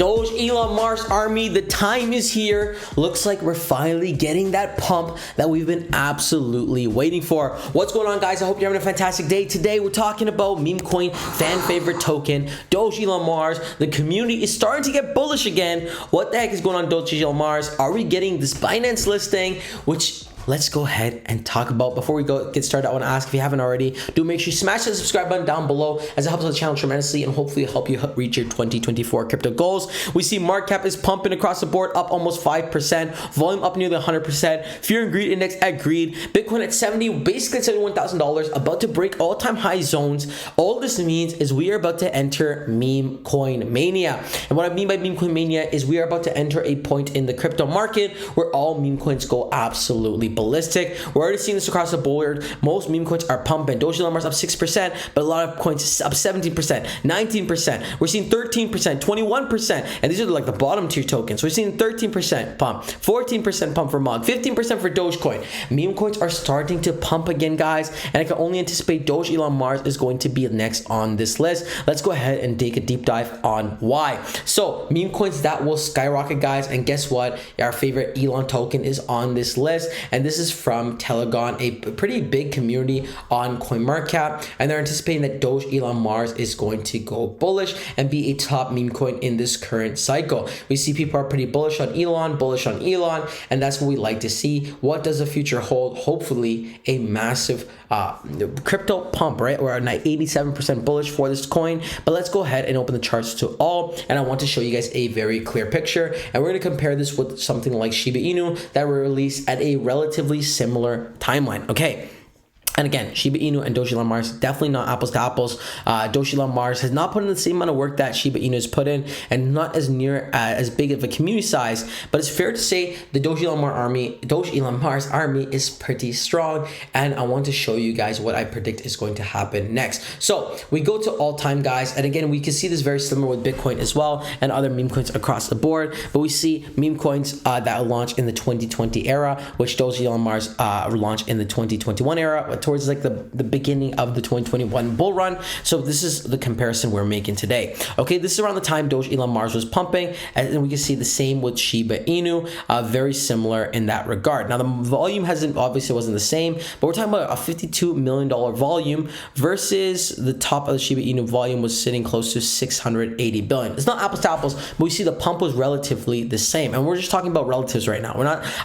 Dogelon Mars army, the time is here. Looks like we're finally getting that pump that we've been absolutely waiting for. What's going on, guys? I hope you're having a fantastic day. Today we're talking about meme coin fan favorite token Dogelon Mars. The community is starting to get bullish again. What the heck is going on, Dogelon Mars? Are we getting this Binance listing? Which let's go ahead and talk about. Before we get started, I want to ask, if you haven't already, do make sure you smash the subscribe button down below, as it helps the channel tremendously and hopefully help you reach your 2024 crypto goals. We see market cap is pumping across the board, up almost 5%, volume up nearly 100%, fear and greed index at greed, Bitcoin at 70, basically $71,000, about to break all-time high zones. All this means is we are about to enter meme coin mania. And what I mean by meme coin mania is we are about to enter a point in the crypto market where all meme coins go absolutely ballistic. We're already seeing this across the board. Most meme coins are pumping. Dogelon Mars up 6%, but a lot of coins up 17%, 19%. We're seeing 13%, 21%, and these are like the bottom tier tokens. We're seeing 13% pump, 14% pump for MOG, 15% for Dogecoin. Meme coins are starting to pump again, guys, and I can only anticipate Dogelon Mars is going to be next on this list. Let's go ahead and take a deep dive on why. So meme coins that will skyrocket, guys, and guess what? Our favorite Elon token is on this list, and this is from Dogelon, a pretty big community on CoinMarketCap, and they're anticipating that Dogelon Mars is going to go bullish and be a top meme coin in this current cycle. We see people are pretty bullish on Elon, and that's what we like to see. What does the future hold? Hopefully a massive crypto pump, right? We're at 87% bullish for this coin, but let's go ahead and open the charts to all, and I want to show you guys a very clear picture, and we're going to compare this with something like Shiba Inu that were released at a relatively similar timeline. Okay. And again, Shiba Inu and Dogelon Mars, definitely not apples to apples. Dogelon Mars has not put in the same amount of work that Shiba Inu has put in, and not as near as big of a community size. But it's fair to say the Dogelon Mars army is pretty strong, and I want to show you guys what I predict is going to happen next. So we go to all time, guys, and again, we can see this very similar with Bitcoin as well and other meme coins across the board. But we see meme coins that launched in the 2020 era, which Dogelon Mars launched in the 2021 era, towards like the beginning of the 2021 bull run. So this is the comparison we're making today. Okay, this is around the time Dogelon Mars was pumping, and then we can see the same with Shiba Inu, very similar in that regard. Now the volume obviously wasn't the same, but we're talking about a $52 million volume versus the top of the Shiba Inu volume was sitting close to 680 billion. It's not apples to apples, but we see the pump was relatively the same, and we're just talking about relatives right now.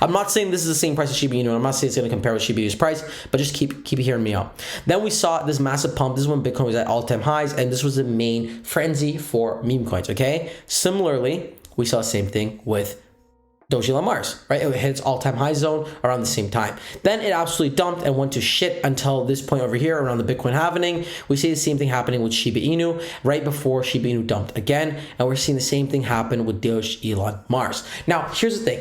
I'm not saying this is the same price as Shiba Inu, and I'm not saying it's going to compare with Shiba Inu's price, but just keep hearing me out. Then we saw this massive pump. This is when Bitcoin was at all-time highs, and this was the main frenzy for meme coins. Okay, similarly, we saw the same thing with Dogelon Mars, right? It hit its all-time high zone around the same time. Then it absolutely dumped and went to shit until this point over here around the Bitcoin halving. We see the same thing happening with Shiba Inu right before Shiba Inu dumped again, and we're seeing the same thing happen with Dogelon Mars. Now, here's the thing.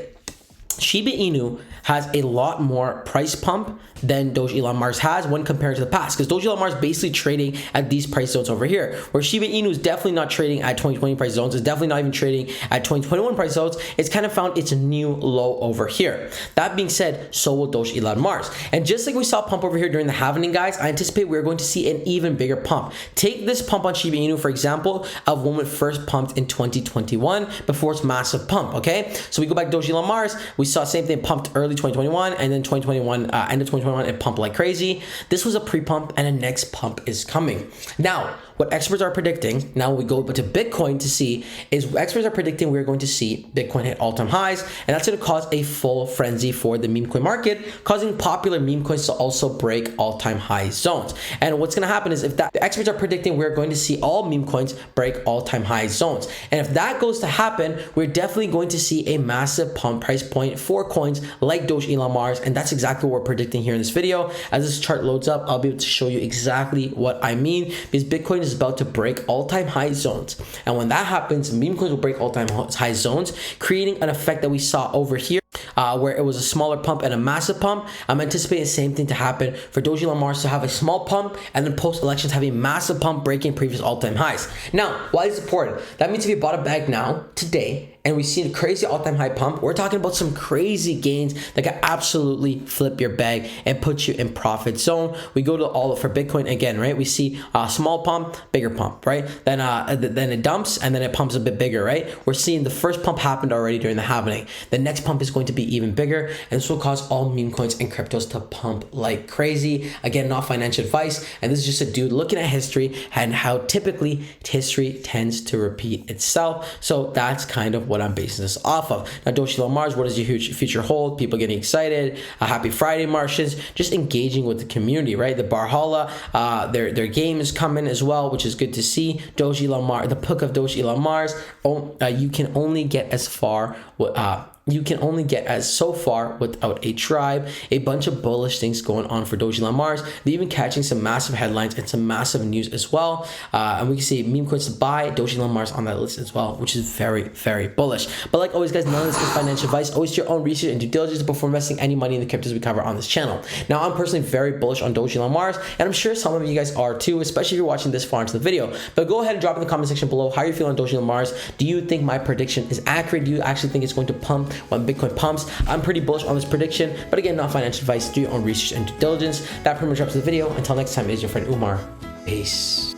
Shiba Inu has a lot more price pump than Dogelon Mars has when compared to the past, because Dogelon Mars is basically trading at these price zones over here, where Shiba Inu is definitely not trading at 2020 price zones. It's definitely not even trading at 2021 price zones. It's kind of found its new low over here. That being said, so will Dogelon Mars. And just like we saw pump over here during the halving, guys, I anticipate we're going to see an even bigger pump. Take this pump on Shiba Inu, for example, of when it first pumped in 2021 before its massive pump, okay? So we go back to Dogelon Mars, we saw the same thing pumped early 2021, and then 2021, end of 2021, it pumped like crazy. This was a pre-pump, and a next pump is coming. Now, what experts are predicting, now we go to Bitcoin to see, is experts are predicting we're going to see Bitcoin hit all-time highs, and that's going to cause a full frenzy for the meme coin market, causing popular meme coins to also break all-time high zones. And what's going to happen is, if that, the experts are predicting we're going to see all meme coins break all-time high zones. And if that goes to happen, we're definitely going to see a massive pump price point for coins like Dogelon Mars, and that's exactly what we're predicting here in this video. As this chart loads up, I'll be able to show you exactly what I mean, because Bitcoin is about to break all-time high zones, and when that happens, meme coins will break all-time high zones, creating an effect that we saw over here, where it was a smaller pump and a massive pump. I'm anticipating the same thing to happen for Dogelon Mars, to have a small pump and then post-elections have a massive pump breaking previous all-time highs. Now, why is it important? That means if you bought a bag now, today, and we see a crazy all-time high pump, we're talking about some crazy gains that can absolutely flip your bag and put you in profit zone. We go to all for Bitcoin again, right? We see a small pump, bigger pump, right? Then it dumps and then it pumps a bit bigger, right? We're seeing the first pump happened already during the halving. The next pump is going to be even bigger, and this will cause all meme coins and cryptos to pump like crazy. Again, not financial advice, and this is just a dude looking at history and how typically history tends to repeat itself. So that's kind of what I'm basing this off of. Now, Dogelon Mars, what does your future hold? People getting excited. Happy Friday, Martians. Just engaging with the community, right? The Barhala, their game is coming as well, which is good to see. Dogelon Mars, the book of Dogelon Mars. You can only get as far. You can only get as so far without a tribe. A bunch of bullish things going on for Dogelon Mars. They're even catching some massive headlines and some massive news as well. And we can see meme coins to buy, Dogelon Mars on that list as well, which is very, very bullish. But like always, guys, none of this is financial advice. Always do your own research and due diligence before investing any money in the cryptos we cover on this channel. Now, I'm personally very bullish on Dogelon Mars, and I'm sure some of you guys are too, especially if you're watching this far into the video. But go ahead and drop in the comment section below how you feel on Dogelon Mars. Do you think my prediction is accurate? Do you actually think it's going to pump when Bitcoin pumps? I'm pretty bullish on this prediction, but again, not financial advice. Do your own research and due diligence. That pretty much wraps the video. Until next time, is your friend Umar. Peace.